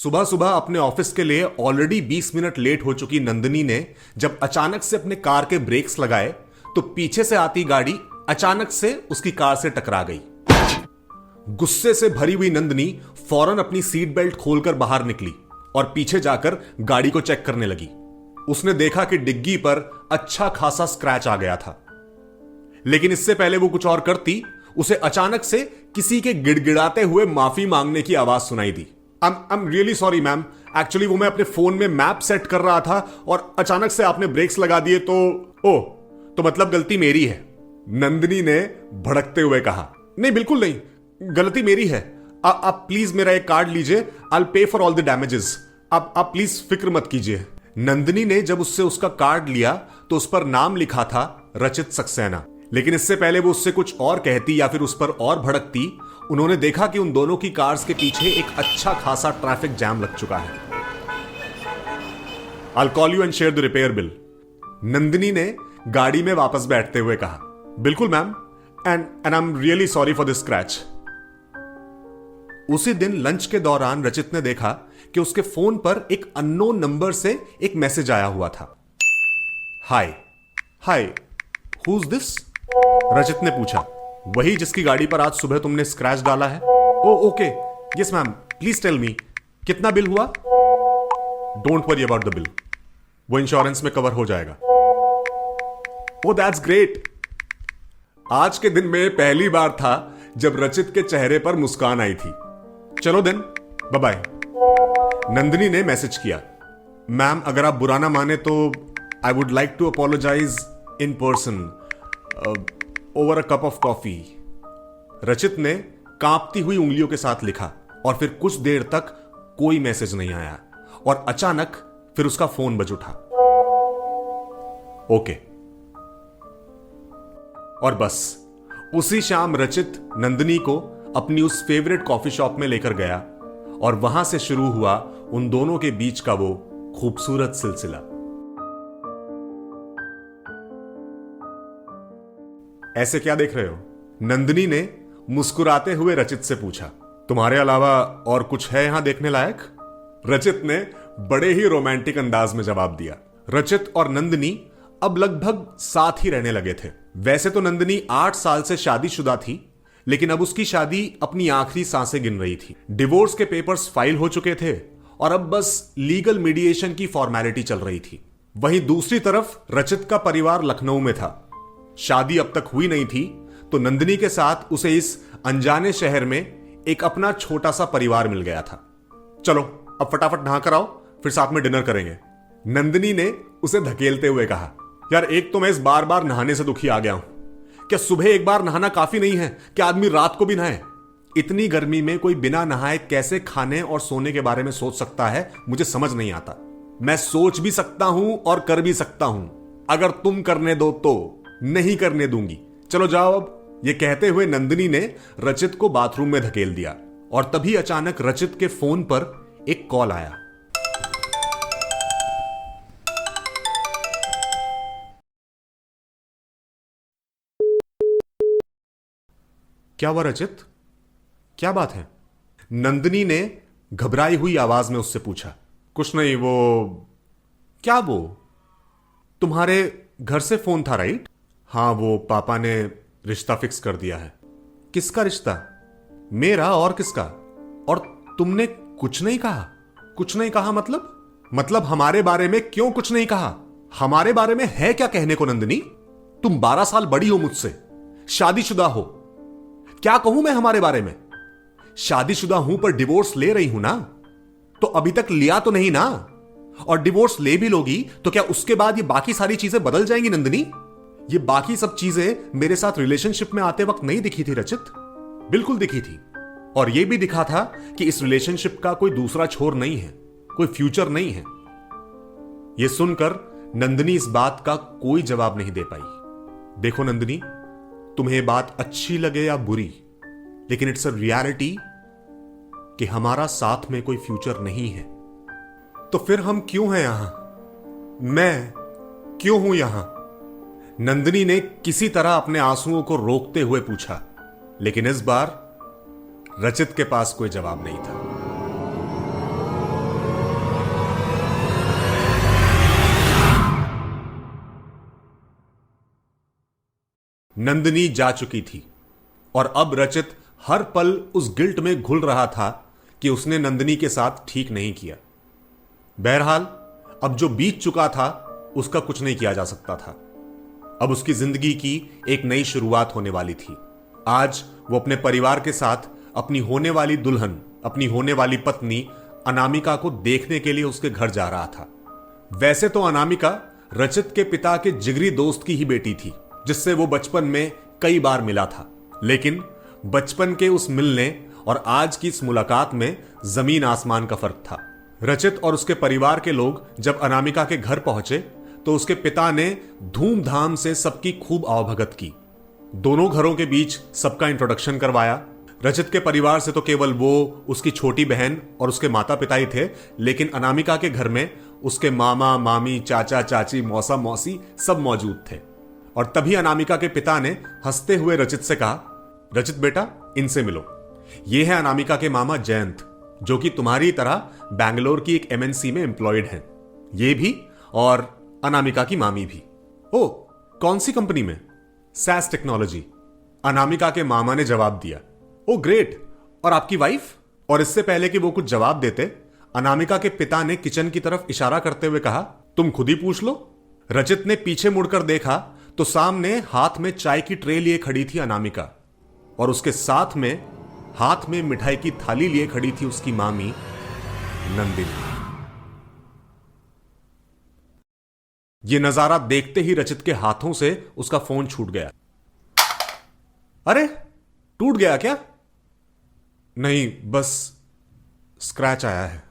सुबह सुबह अपने ऑफिस के लिए ऑलरेडी 20 मिनट लेट हो चुकी नंदिनी ने जब अचानक से अपने कार के ब्रेक्स लगाए तो पीछे से आती गाड़ी अचानक से उसकी कार से टकरा गई। गुस्से से भरी हुई नंदिनी फौरन अपनी सीट बेल्ट खोलकर बाहर निकली और पीछे जाकर गाड़ी को चेक करने लगी। उसने देखा कि डिग्गी पर अच्छा खासा स्क्रैच आ गया था, लेकिन इससे पहले वो कुछ और करती, उसे अचानक से किसी के गिड़गिड़ाते हुए माफी मांगने की आवाज सुनाई दी। I am really sorry ma'am, actually वो मैं अपने फोन में मैप सेट कर रहा था और अचानक से आपने ब्रेक्स लगा दिए तो मतलब गलती मेरी है, नंदिनी ने भड़कते हुए कहा। नहीं बिल्कुल नहीं, गलती मेरी है। आप प्लीज मेरा एक कार्ड लीजिए, आई पे फॉर ऑल द डैमेजेस। आप प्लीज फिक्र मत कीजिए। नंदिनी ने जब उससे उसका कार्ड लिया तो उस पर नाम लिखा था रचित सक्सेना, लेकिन इससे पहले वो उससे कुछ और कहती या फिर उस पर और भड़कती, उन्होंने देखा कि उन दोनों की कार्स के पीछे एक अच्छा खासा ट्रैफिक जैम लग चुका है। I call you and share the repair bill, Nandini ने गाड़ी में वापस बैठते हुए कहा। बिल्कुल ma'am, and I am really sorry for this scratch. उसी दिन लंच के दौरान रचित ने देखा कि उसके फोन पर एक अननोन नंबर से एक मैसेज आया हुआ था। हाय हाय, हु इज दिस? रचित ने पूछा। वही जिसकी गाड़ी पर आज सुबह तुमने स्क्रैच डाला है? Oh okay, yes ma'am, please tell me, कितना बिल हुआ? Don't worry about the bill, वो इंश्योरेंस में कवर हो जाएगा। Oh that's great. आज के दिन में पहली बार था जब रचित के चेहरे पर मुस्कान आई थी। चलो देन, बाय बाय। नंदिनी ने मैसेज किया। मैम अगर आप बुरा ना माने तो I would like to apologise in person over a cup of coffee. Rachit ने कांपती हुई उंगलियों के साथ लिखा और फिर कुछ देर तक कोई मैसेज नहीं आया और अचानक फिर उसका फोन बज उठा। ओके। और बस उसी शाम रचित नंदिनी को अपनी उस फेवरेट कॉफी शॉप में लेकर गया और वहां से शुरू हुआ उन दोनों के बीच का वो खूबसूरत सिलसिला। ऐसे क्या देख रहे हो? नंदिनी ने मुस्कुराते हुए रचित से पूछा। तुम्हारे अलावा और कुछ है यहां देखने लायक? रचित ने बड़े ही रोमांटिक अंदाज में जवाब दिया। रचित और नंदिनी अब लगभग साथ ही रहने लगे थे। वैसे तो नंदिनी 8 साल से शादीशुदा थी, लेकिन अब उसकी शादी अपनी आखिरी सांसें गिन रही थी। डिवोर्स के पेपर्स फाइल हो चुके थे और अब बस लीगल मीडिएशन की फॉर्मेलिटी चल रही थी। वहीं दूसरी तरफ रचित का परिवार लखनऊ में था। शादी अब तक हुई नहीं थी, तो नंदिनी के साथ उसे इस अनजाने शहर में एक अपना छोटा सा परिवार मिल गया था। चलो अब फटाफट नहा कर आओ, फिर साथ में डिनर करेंगे, नंदिनी ने उसे धकेलते हुए कहा। यार एक तो मैं इस बार बार नहाने से दुखी आ गया हूं। क्या सुबह एक बार नहाना काफी नहीं है? क्या आदमी रात को भी नहाए? इतनी गर्मी में कोई बिना नहाए कैसे खाने और सोने के बारे में सोच सकता है, मुझे समझ नहीं आता। मैं सोच भी सकता हूं और कर भी सकता हूं, अगर तुम करने दो तो, नहीं करने दूंगी। चलो जाओ अब। यह कहते हुए नंदिनी ने रचित को बाथरूम में धकेल दिया और तभी अचानक रचित के फोन पर एक कॉल आया। क्या हुआ रचित? क्या बात है? नंदिनी ने घबराई हुई आवाज में उससे पूछा। कुछ नहीं, वो क्या, वो तुम्हारे घर से फोन था राइट? हाँ, वो पापा ने रिश्ता फिक्स कर दिया है। किसका रिश्ता? मेरा और किसका? और तुमने कुछ नहीं कहा? कुछ नहीं कहा मतलब हमारे बारे में क्यों कुछ नहीं कहा? हमारे बारे में है क्या कहने को नंदिनी? तुम 12 साल बड़ी हो मुझसे, शादीशुदा हो। क्या कहूं मैं हमारे बारे में? शादीशुदा हूं पर डिवोर्स ले रही हूं ना, तो अभी तक लिया तो नहीं ना? और डिवोर्स ले भी लोगी तो क्या उसके बाद ये बाकी सारी चीजें बदल जाएंगी नंदिनी? ये बाकी सब चीजें मेरे साथ रिलेशनशिप में आते वक्त नहीं दिखी थी रचित? बिल्कुल दिखी थी। और यह भी दिखा था कि इस रिलेशनशिप का कोई दूसरा छोर नहीं है, कोई फ्यूचर नहीं है। यह सुनकर नंदिनी इस बात का कोई जवाब नहीं दे पाई। देखो नंदिनी, तुम्हें यह बात अच्छी लगे या बुरी, लेकिन इट्स अ रियलिटी कि हमारा साथ में कोई फ्यूचर नहीं है। तो फिर हम क्यों हैं यहां? मैं क्यों हूं यहां? नंदिनी ने किसी तरह अपने आंसुओं को रोकते हुए पूछा, लेकिन इस बार रचित के पास कोई जवाब नहीं था। नंदिनी जा चुकी थी और अब रचित हर पल उस गिल्ट में घुल रहा था कि उसने नंदिनी के साथ ठीक नहीं किया। बहरहाल अब जो बीत चुका था उसका कुछ नहीं किया जा सकता था। अब उसकी जिंदगी की एक नई शुरुआत होने वाली थी। आज वो अपने परिवार के साथ अपनी होने वाली दुल्हन, अपनी होने वाली पत्नी अनामिका को देखने के लिए उसके घर जा रहा था। वैसे तो अनामिका रचित के पिता के जिगरी दोस्त की ही बेटी थी, जिससे वो बचपन में कई बार मिला था। लेकिन बचपन के उस मिलने और आज की इस मुलाकात में जमीन आसमान का फर्क था। रचित और उसके परिवार के लोग जब अनामिका के घर पहुंचे तो उसके पिता ने धूमधाम से सबकी खूब आवभगत की। दोनों घरों के बीच सबका इंट्रोडक्शन करवाया। रचित के परिवार से तो केवल वो, उसकी छोटी बहन और उसके माता पिता ही थे, लेकिन अनामिका के घर में उसके मामा मामी, चाचा चाची, मौसा मौसी सब मौजूद थे। और तभी अनामिका के पिता ने हंसते हुए रचित से कहा, रचित बेटा, इनसे मिलो। ये है अनामिका के मामा जयंत, जो कि तुम्हारी तरह बैंगलोर की एक एमएनसी में एम्प्लॉयड हैं। ये भी और अनामिका की मामी भी। ओ, कौन सी कंपनी में? सैस टेक्नोलॉजी। अनामिका के मामा ने जवाब दिया। ओ ग्रेट, और आपकी वाइफ? और इससे पहले कि वो कुछ जवाब देते, अनामिका के पिता ने किचन की तरफ इशारा करते हुए कहा, तुम खुद ही पूछ लो। रचित ने पीछे मुड़कर देखा तो सामने हाथ में चाय की ट्रे लिए खड़ी थी अनामिका, और उसके साथ में हाथ में मिठाई की थाली लिए खड़ी थी उसकी मामी नंदिनी। यह नजारा देखते ही रचित के हाथों से उसका फोन छूट गया। अरे, टूट गया क्या? नहीं, बस स्क्रैच आया है।